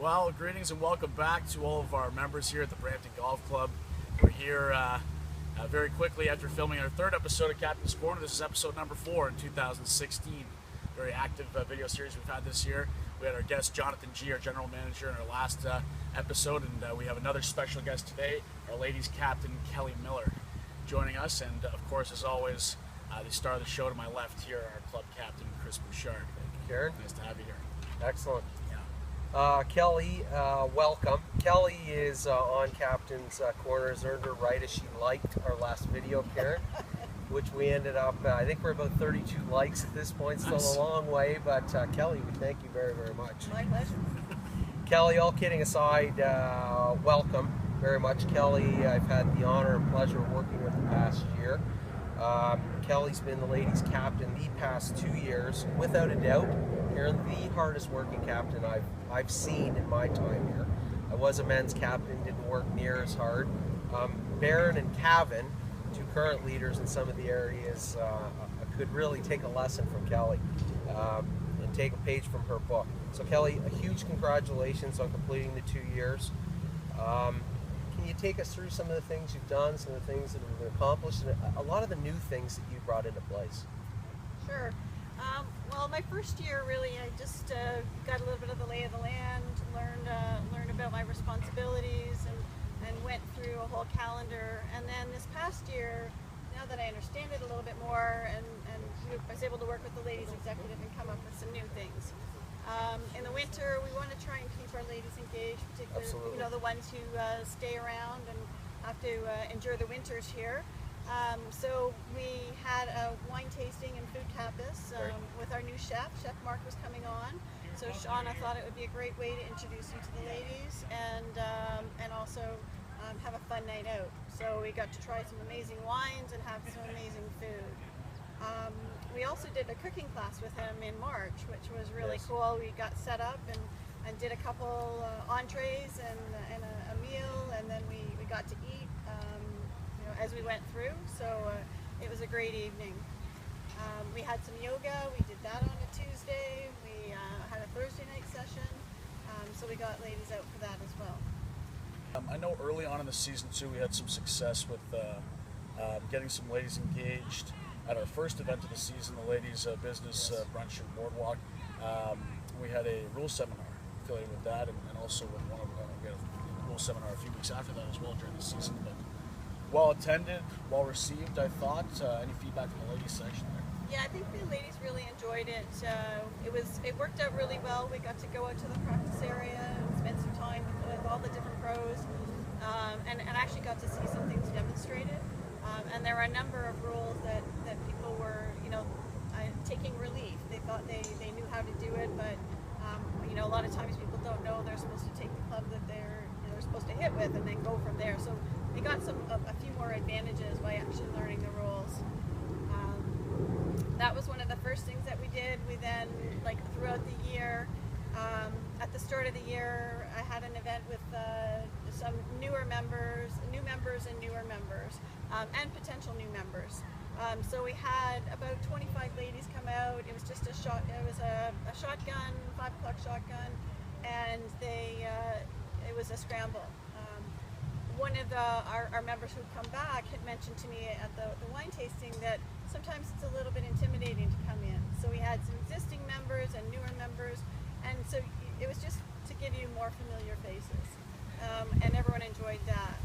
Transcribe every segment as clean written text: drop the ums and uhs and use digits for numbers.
Well, greetings and welcome back to all of our members here at the Brampton Golf Club. We're here very quickly after filming our third episode of Captain's Corner. This is episode number 4 in 2016. Very active video series we've had this year. We had our guest Jonathan G, our general manager, in our last episode, and we have another special guest today, our ladies captain Kelly Miller, joining us. And of course, as always, the star of the show to my left here, our club captain Chris Bouchard. Thank you, Karen. Nice to have you here. Excellent. Yeah. Kelly, welcome. Kelly is on Captain's Corner, has earned her right as she liked our last video, Karen, which we ended up, I think we're about 32 likes at this point, still Nice. a long way, but Kelly, we thank you very, very much. My pleasure. Kelly, all kidding aside, welcome very much. Kelly, I've had the honor and pleasure of working with the past year. Kelly's been the ladies captain the past 2 years, without a doubt. Karen, the hardest working captain I've seen in my time here. I was a men's captain, didn't work near as hard. Baron and Cavan, two current leaders in some of the areas, could really take a lesson from Kelly and take a page from her book. So Kelly, a huge congratulations on completing the 2 years. Can you take us through some of the things you've done, some of the things that have been accomplished, and a lot of the new things that you brought into place? Sure. Well, my first year, really, I just got a little bit of the lay of the land, learned about my responsibilities, and went through a whole calendar. And then this past year, now that I understand it a little bit more, and I was able to work with the ladies executive and come up with some new things. In the winter, we want to try and keep our ladies engaged, particularly the ones who stay around and have to endure the winters here. So we had a wine tasting and food tapas with our new chef. Chef Mark was coming on. So Shauna thought it would be a great way to introduce you to the ladies and also have a fun night out. So we got to try some amazing wines and have some amazing food. We also did a cooking class with him in March, which was really cool. We got set up and did a couple entrees and a meal, and then we got to eat as we went through. So it was a great evening. We had some yoga. We did that on a Tuesday. We had a Thursday night session. So we got ladies out for that as well. I know early on in the season too, we had some success with getting some ladies engaged. At our first event of the season, the ladies' business brunch and boardwalk, we had a rule seminar affiliated with that, and also with one of we had a rule seminar a few weeks after that as well during the season. But well attended, well received, I thought. Any feedback from the ladies section there? Yeah, I think the ladies really enjoyed it. It worked out really well. We got to go out to the practice area and spend some time with all the different pros, and actually got to see some things demonstrated. And there were a number of rules that people were, taking relief. They thought they knew how to do it, but a lot of times people don't know they're supposed to take the club that they're supposed to hit with and then go from there. So they got a few more advantages by actually learning the rules. That was one of the first things that we did. We then, throughout the year, at the start of the year, I had an event with some new members and newer members, and potential new members. So we had about 25 ladies come out. It was just a shotgun, 5 o'clock shotgun, and it was a scramble. One of our members who'd come back had mentioned to me at the wine tasting that sometimes it's a little bit intimidating to come in. So we had some existing members and newer members, and so it was just to give you more familiar faces, and everyone enjoyed that.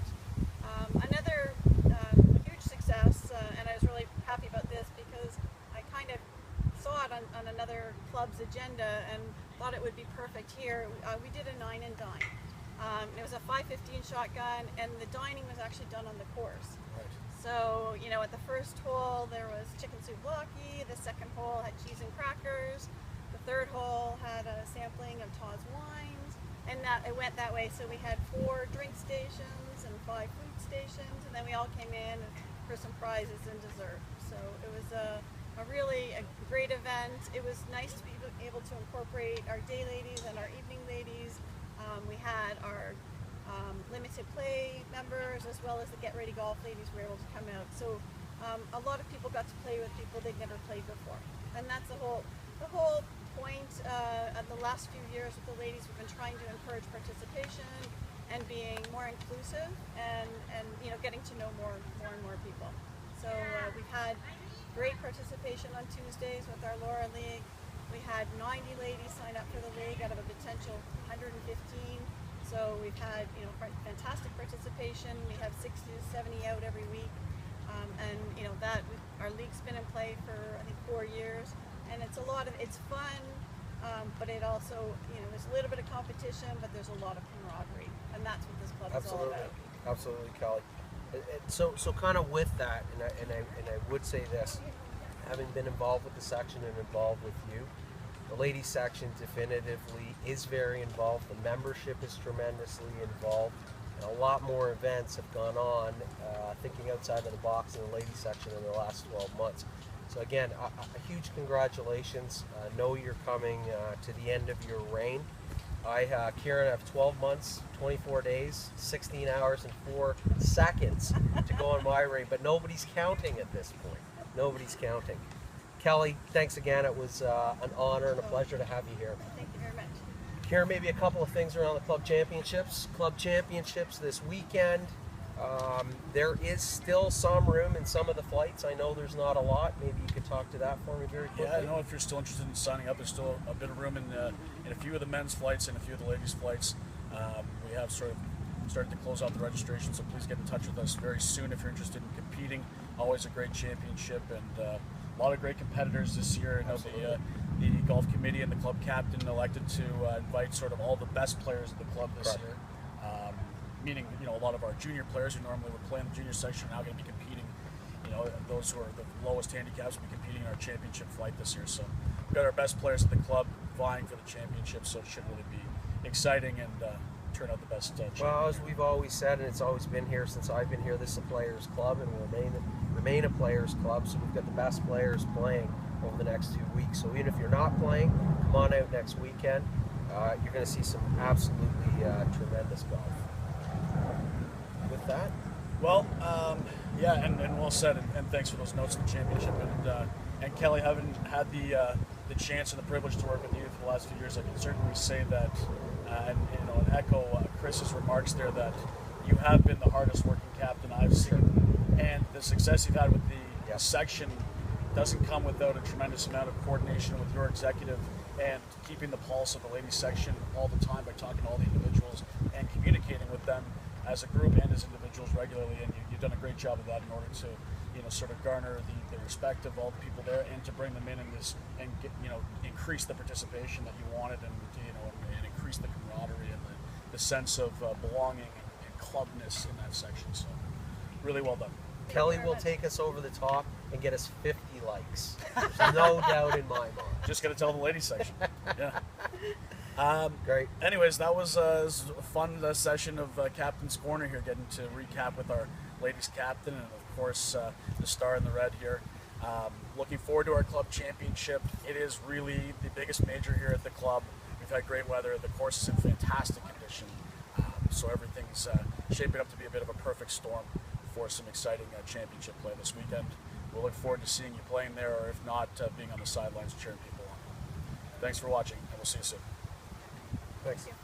Another huge success, and I was really happy about this because I kind of saw it on another club's agenda and thought it would be perfect here. We did a 9 and dine. It was a 5:15 shotgun, and the dining was actually done on the course. Right. So, at the first hole there was chicken souvlaki, the second hole had cheese and crackers, the third hole had a sampling of Taw's wines, and it went that way. So we had 4 drink stations and 5 food stations, and then we all came in for some prizes and dessert. So it was a really great event. It was nice to be able to incorporate our day ladies and our evening ladies. We had our limited play members as well as the Get Ready Golf ladies were able to come out. So a lot of people got to play with people they'd never played before. And that's the the whole point of the last few years with the ladies, we've been trying to encourage participation and being more inclusive and you know, getting to know more and more people. So we've had great participation on Tuesdays with our Laura League. We had 90 ladies sign up for the league out of a potential 115. So we've had, you know, fantastic participation. We have 60 to 70 out every week, and you know that our league's been in play for I think 4 years, and it's fun, but it also, you know, there's a little bit of competition, but there's a lot of camaraderie, and that's what this club is all about. Absolutely, Kelly. So kind of with that, and I would say this, having been involved with the section and involved with you, the ladies section definitively is very involved. The membership is tremendously involved, and a lot more events have gone on, thinking outside of the box in the ladies section in the last 12 months. So again, a huge congratulations. Know you're coming to the end of your reign. Kieran, I have 12 months, 24 days, 16 hours, and 4 seconds to go on my reign, but nobody's counting at this point. Nobody's counting. Kelly, thanks again. It was an honor and a pleasure to have you here. Thank you very much. Kieran, maybe a couple of things around the club championships. Club championships this weekend. There is still some room in some of the flights. I know there's not a lot. Maybe you could talk to that for me very quickly. Yeah, I know if you're still interested in signing up, there's still a bit of room in a few of the men's flights and a few of the ladies' flights. We have sort of started to close out the registration, so please get in touch with us very soon if you're interested in competing. Always a great championship, and a lot of great competitors this year. I know the golf committee and the club captain elected to invite sort of all the best players of the club this year. Meaning, you know, a lot of our junior players who normally would play in the junior section are now going to be competing. You know, those who are the lowest handicaps will be competing in our championship flight this year. So we've got our best players at the club vying for the championship, so it should really be exciting and turn out the best championship. Well, as we've always said, and it's always been here since I've been here, this is a players' club and will remain a players' club. So we've got the best players playing over the next 2 weeks. So even if you're not playing, come on out next weekend. You're going to see some absolutely tremendous golf. With that, well, yeah, and well said, and thanks for those notes on the championship. And Kelly, having had the chance and the privilege to work with you for the last few years, I can certainly say that, and you know, and echo Chris's remarks there, that you have been the hardest working captain I've seen, and the success you've had with the section doesn't come without a tremendous amount of coordination with your executive and keeping the pulse of the ladies section all the time by talking to all the individuals and communicating with them as a group and as individuals regularly, and you've done a great job of that in order to, you know, sort of garner the respect of all the people there and to bring them in and get, you know, increase the participation that you wanted, and you know, and increase the camaraderie and the sense of belonging and clubness in that section. So really well done. Kelly will take us over the top and get us 50 likes. There's no doubt in my mind. Just got to tell the ladies section. Yeah. Great. Anyways, that was a fun session of Captain's Corner here, getting to recap with our ladies captain and of course the star in the red here. Looking forward to our club championship. It is really the biggest major here at the club. We've had great weather. The course is in fantastic condition, so everything's shaping up to be a bit of a perfect storm for some exciting championship play this weekend. We'll look forward to seeing you playing there, or if not, being on the sidelines cheering people on. Thanks for watching, and we'll see you soon. Thanks. Thank you.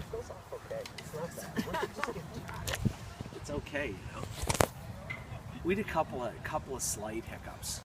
It goes off okay. It's not bad. It's okay, you know. We had a couple of slight hiccups.